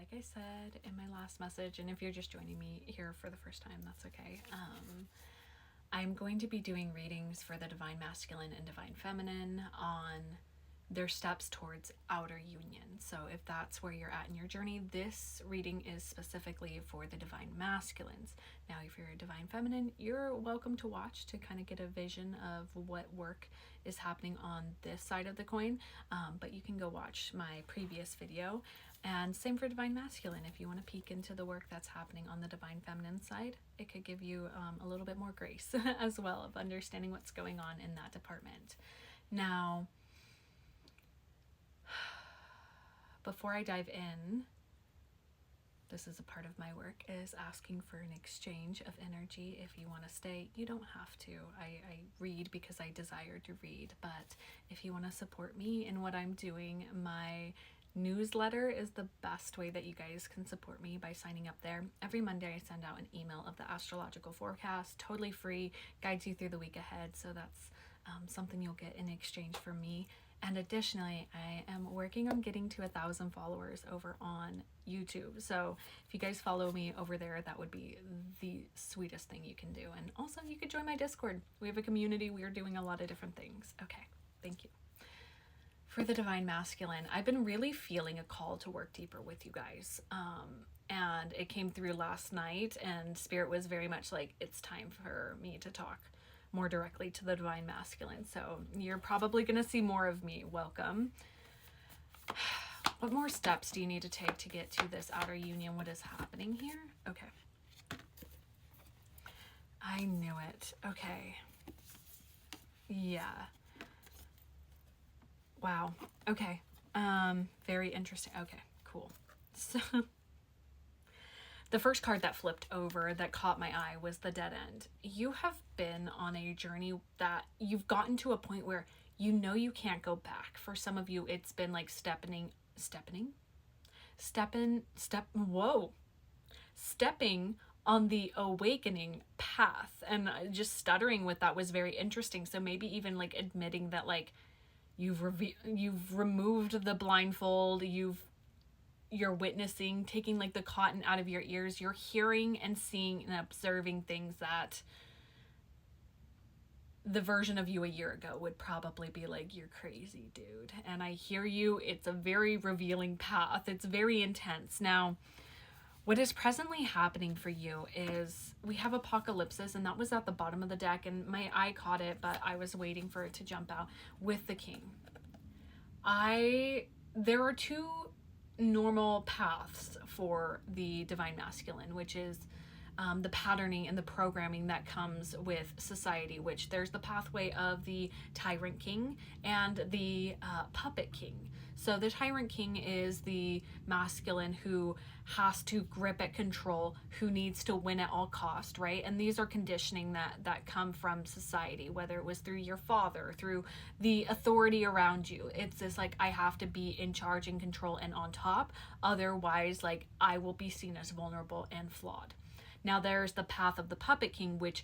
like I said in my last message, and if you're just joining me here for the first time, that's okay. I'm going to be doing readings for the Divine Masculine and Divine Feminine on their steps towards outer union. So if that's where you're at in your journey, this reading is specifically for the Divine Masculines. Now, if you're a Divine Feminine, you're welcome to watch to kind of get a vision of what work is happening on this side of the coin, but you can go watch my previous video. And same for Divine Masculine. If you want to peek into the work that's happening on the Divine Feminine side, it could give you a little bit more grace as well of understanding what's going on in that department. Now, before I dive in, this is a part of my work, is asking for an exchange of energy. If you want to stay, you don't have to. I read because I desire to read, but if you want to support me in what I'm doing, my newsletter is the best way that you guys can support me, by signing up there. Every Monday I send out an email of the astrological forecast, totally free, guides you through the week ahead. So that's something you'll get in exchange for me. And additionally, I am working on getting to 1,000 followers over on YouTube. So if you guys follow me over there, that would be the sweetest thing you can do. And also you could join my Discord. We have a community. We are doing a lot of different things. Okay, thank you. For the Divine Masculine, I've been really feeling a call to work deeper with you guys. And it came through last night, and Spirit was very much like, it's time for me to talk more directly to the Divine Masculine. So you're probably going to see more of me. Welcome. What more steps do you need to take to get to this outer union? What is happening here? Okay. I knew it. Okay. Yeah. Wow. Okay. Very interesting. Okay, cool. So the first card that flipped over that caught my eye was the Dead End. You have been on a journey that you've gotten to a point where you know you can't go back. For some of you, it's been like stepping on the awakening path. And just stuttering with that was very interesting. So maybe even like admitting that like you've removed the blindfold, you're witnessing, taking like the cotton out of your ears. You're hearing and seeing and observing things that the version of you a year ago would probably be like, you're crazy, dude. And I hear you. It's a very revealing path. It's very intense. Now, what is presently happening for you is we have Apocalypsis, and that was at the bottom of the deck, and my eye caught it, but I was waiting for it to jump out with the King. There are two normal paths for the Divine Masculine, which is the patterning and the programming that comes with society, which there's the pathway of the Tyrant King and the Puppet King. So the Tyrant King is the masculine who has to grip at control, who needs to win at all cost, right? And these are conditioning that come from society, whether it was through your father, through the authority around you. It's this like, I have to be in charge and control and on top, otherwise like I will be seen as vulnerable and flawed. Now there's the path of the Puppet King, which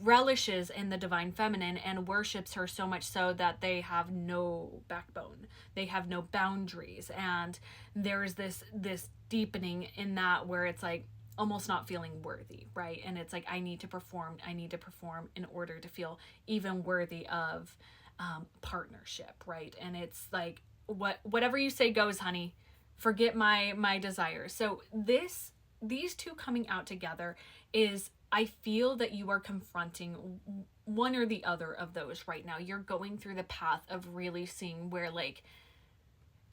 relishes in the Divine Feminine and worships her so much so that they have no backbone, they have no boundaries, and there's this deepening in that where it's like almost not feeling worthy, right? And it's like, I need to perform in order to feel even worthy of partnership, right? And it's like, whatever you say goes, honey, forget my desires. So these two coming out together is, I feel that you are confronting one or the other of those right now. You're going through the path of really seeing where like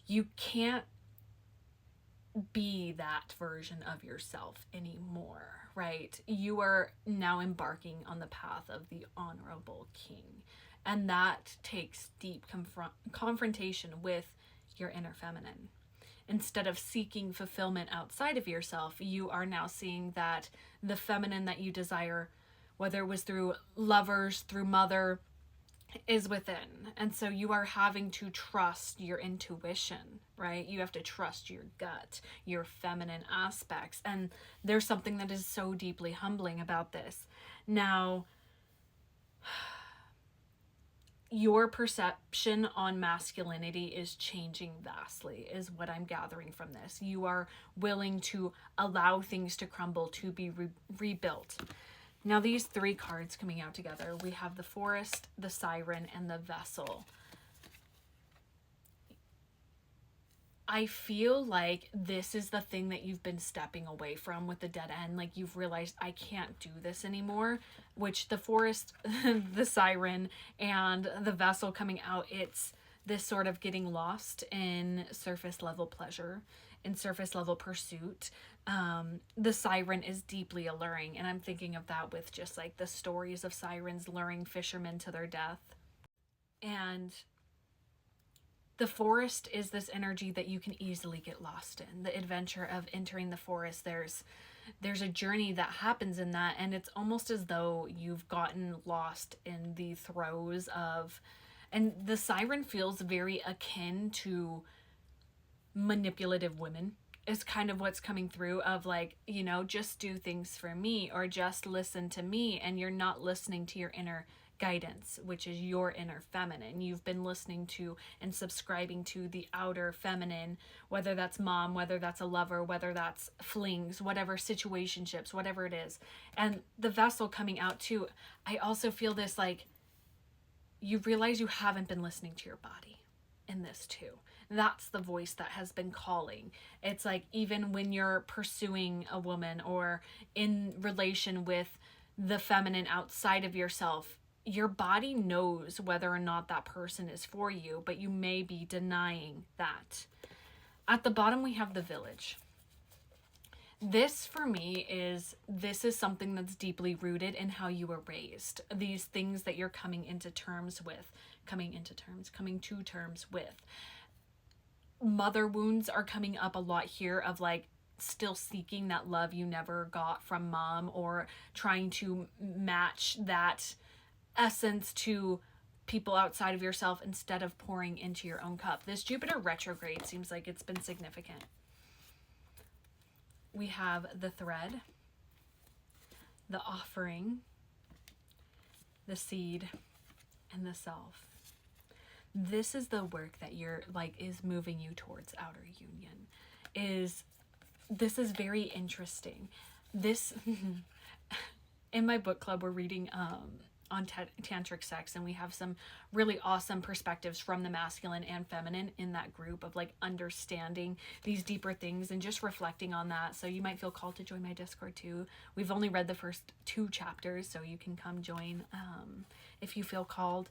you can't be that version of yourself anymore, right? You are now embarking on the path of the Honorable King. And that takes deep confrontation with your inner feminine. Instead of seeking fulfillment outside of yourself, you are now seeing that the feminine that you desire, whether it was through lovers, through mother, is within. And so you are having to trust your intuition, right? You have to trust your gut, your feminine aspects. And there's something that is so deeply humbling about this. Now, your perception on masculinity is changing vastly, is what I'm gathering from this. You are willing to allow things to crumble, to be rebuilt. Now, these three cards coming out together, we have the Forest, the Siren, and the Vessel. I feel like this is the thing that you've been stepping away from with the dead end. Like, you've realized, I can't do this anymore, which the Forest, the Siren, and the Vessel coming out, it's this sort of getting lost in surface level pleasure, in surface level pursuit. The Siren is deeply alluring, and I'm thinking of that with just like the stories of sirens luring fishermen to their death. And the forest is this energy that you can easily get lost in. The adventure of entering the forest, there's a journey that happens in that, and it's almost as though you've gotten lost in the throes of, and the Siren feels very akin to manipulative women, is kind of what's coming through, of like, you know, just do things for me, or just listen to me, and you're not listening to your inner guidance, which is your inner feminine. You've been listening to and subscribing to the outer feminine, whether that's mom, whether that's a lover, whether that's flings, whatever, situationships, whatever it is. And the Vessel coming out too, I also feel this, like, you realize you haven't been listening to your body in this too. That's the voice that has been calling. It's like, even when you're pursuing a woman or in relation with the feminine outside of yourself, your body knows whether or not that person is for you, but you may be denying that. At the bottom, we have the Village. This, for me, this is something that's deeply rooted in how you were raised. These things that you're coming to terms with. Mother wounds are coming up a lot here, of like, still seeking that love you never got from mom, or trying to match that essence to people outside of yourself instead of pouring into your own cup. This Jupiter retrograde seems like it's been significant. We have the Thread, the Offering, the Seed, and the Self. This is the work that you're like, is moving you towards outer union. This is very interesting. This in my book club, we're reading on tantric sex, and we have some really awesome perspectives from the masculine and feminine in that group, of like understanding these deeper things and just reflecting on that. So you might feel called to join my Discord too. We've only read the first 2 chapters, so you can come join if you feel called.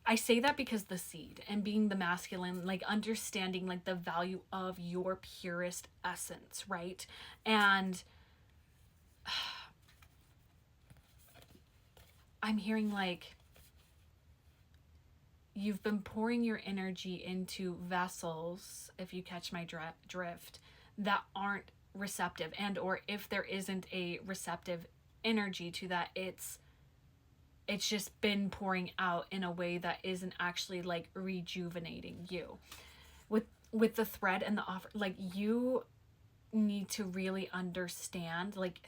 I say that because the Seed and being the masculine, like understanding like the value of your purest essence, right? And I'm hearing like you've been pouring your energy into vessels, if you catch my drift, that aren't receptive, and or if there isn't a receptive energy to that, it's just been pouring out in a way that isn't actually like rejuvenating you. With the Thread and the Offer, like, you need to really understand, like,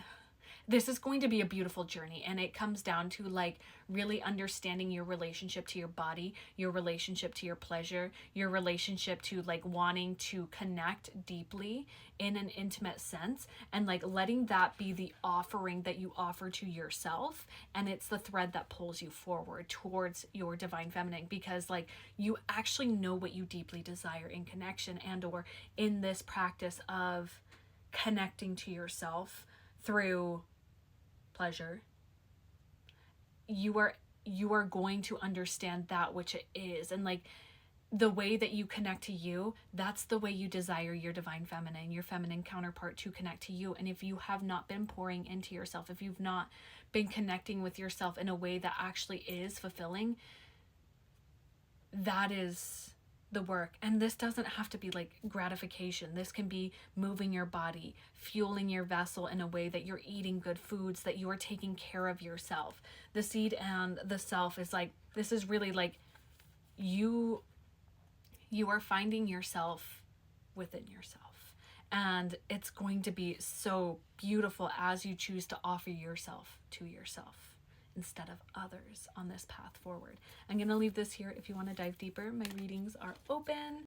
this is going to be a beautiful journey, and it comes down to like really understanding your relationship to your body, your relationship to your pleasure, your relationship to like wanting to connect deeply in an intimate sense, and like letting that be the offering that you offer to yourself. And it's the thread that pulls you forward towards your divine feminine, because like you actually know what you deeply desire in connection, and or in this practice of connecting to yourself through pleasure. You are going to understand that which it is, and like the way that you connect to you, that's the way you desire your divine feminine, your feminine counterpart, to connect to you. And if you have not been pouring into yourself, if you've not been connecting with yourself in a way that actually is fulfilling, that is the work. And this doesn't have to be like gratification. This can be moving your body, fueling your vessel in a way that you're eating good foods, that you are taking care of yourself. The Seed and the Self is like, this is really like you are finding yourself within yourself, and it's going to be so beautiful as you choose to offer yourself to yourself instead of others on this path forward. I'm going to leave this here. If you want to dive deeper, my readings are open.